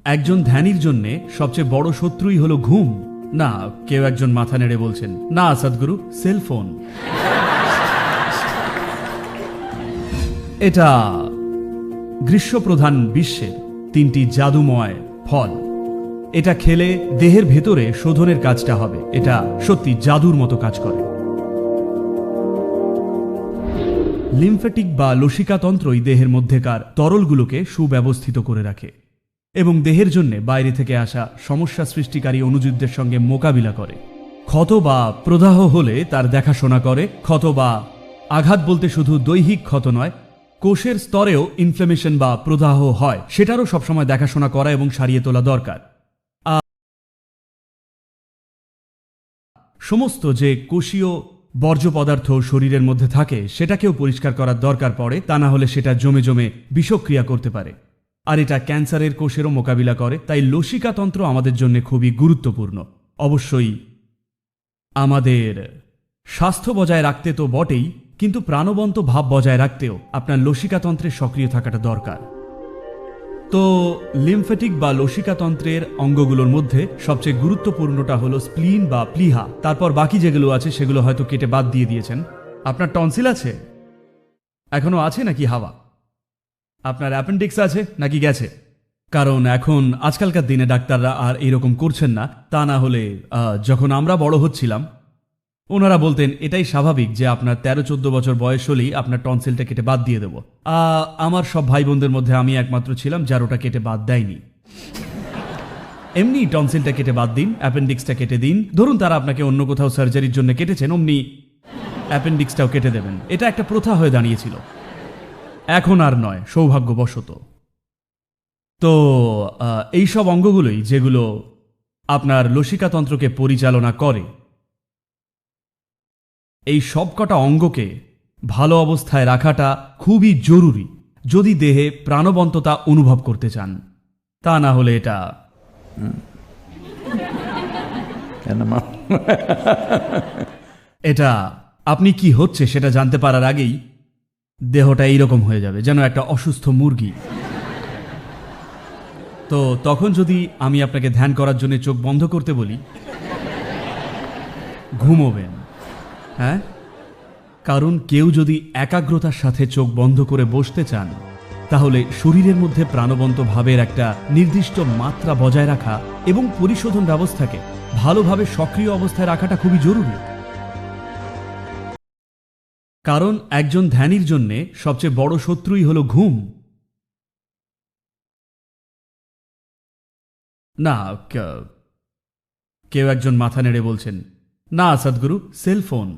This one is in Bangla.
একজন ধ্যানীর জন্য সবচেয়ে বড় শত্রুই হলো ঘুম। না, কেউ একজন মাথা নেড়ে বলছেন, না সদ্গুরু, সেলফোন। এটা গ্রীষ্মপ্রধান বিশ্বের 3টি জাদুময় ফল। এটা খেলে দেহের ভেতরে শোধনের কাজটা হবে। এটা সত্যি জাদুর মতো কাজ করে। লিম্ফ্যাটিক বা লসিকাতন্ত্রই দেহের মধ্যেকার তরলগুলোকে সুব্যবস্থিত করে রাখে এবং দেহের জন্য বাইরে থেকে আসা সমস্যা সৃষ্টিকারী অণুযুদ্ধের সঙ্গে মোকাবিলা করে। ক্ষত বা প্রদাহ হলে তার দেখাশোনা করে। ক্ষত বা আঘাত বলতে শুধু দৈহিক ক্ষত নয়, কোষের স্তরেও ইনফ্লেমেশন বা প্রদাহ হয়, সেটারও সবসময় দেখাশোনা করা এবং সারিয়ে তোলা দরকার। সমস্ত যে কোষীয় বর্জ্য পদার্থ শরীরের মধ্যে থাকে সেটাকেও পরিষ্কার করার দরকার পড়ে, তা না হলে সেটা জমে জমে বিষক্রিয়া করতে পারে। আর এটা ক্যান্সারের কোষেরও মোকাবিলা করে। তাই লসিকাতন্ত্র আমাদের জন্য খুবই গুরুত্বপূর্ণ। অবশ্যই আমাদের স্বাস্থ্য বজায় রাখতে তো বটেই, কিন্তু প্রাণবন্ত ভাব বজায় রাখতেও আপনার লসিকাতন্ত্রের সক্রিয় থাকাটা দরকার। তো লিম্ফ্যাটিক বা লসিকাতন্ত্রের অঙ্গগুলোর মধ্যে সবচেয়ে গুরুত্বপূর্ণটা হলো স্প্লিন বা প্লিহা। তারপর বাকি যেগুলো আছে সেগুলো হয়তো কেটে বাদ দিয়ে দিয়েছেন। আপনার টনসিল আছে, এখনো আছে নাকি হাওয়া? আপনার অ্যাপেন্ডিক্স আছে নাকি গেছে? কারণ এখন আজকালকার দিনে ডাক্তাররা আর এরকম করছেন না। তা না হলে যখন আমরা বড় হচ্ছিলাম ওনারা বলতেন এটাই স্বাভাবিক যে আপনার 13-14 বছর বয়স হলেই আপনার টনসিলটা কেটে বাদ দিয়ে দেবো। আমার সব ভাই বোনদের মধ্যে আমি একমাত্র ছিলাম যার ওটা কেটে বাদ দেয়নি। এমনি টনসিলটা কেটে বাদ দিন, অ্যাপেন্ডিক্সটা কেটে দিন। ধরুন তারা আপনাকে অন্য কোথাও সার্জারির জন্য কেটেছেন, অমনি অ্যাপেন্ডিক্সটাও কেটে দেবেন। এটা একটা প্রথা হয়ে দাঁড়িয়েছিল, এখন আর নয়, সৌভাগ্যবশত। তো এই সব অঙ্গগুলোই যেগুলো আপনার লসিকাতন্ত্রকে পরিচালনা করে, এই সবকটা অঙ্গকে ভালো অবস্থায় রাখাটা খুবই জরুরি যদি দেহে প্রাণবন্ততা অনুভব করতে চান। তা না হলে এটা এটা আপনি কি হচ্ছে সেটা জানতে পারার আগেই দেহটা এইরকম হয়ে যাবে, যেন একটা অসুস্থ মুরগি। তো তখন যদি আমি আপনাকে ধ্যান করার জন্য চোখ বন্ধ করতে বলি, ঘুমোবেন। হ্যাঁ, কারণ কেউ যদি একাগ্রতার সাথে চোখ বন্ধ করে বসতে চান তাহলে শরীরের মধ্যে প্রাণবন্ত ভাবের একটা নির্দিষ্ট মাত্রা বজায় রাখা এবং পরিশোধন ব্যবস্থাকে ভালোভাবে সক্রিয় অবস্থায় রাখাটা খুবই জরুরি। কারণ একজন ধ্যানীর জন্য সবচেয়ে বড় শত্রুই হলো ঘুম। না, কেউ একজন মাথা নেড়ে বলছেন, না সদ্গুরু, সেলফোন।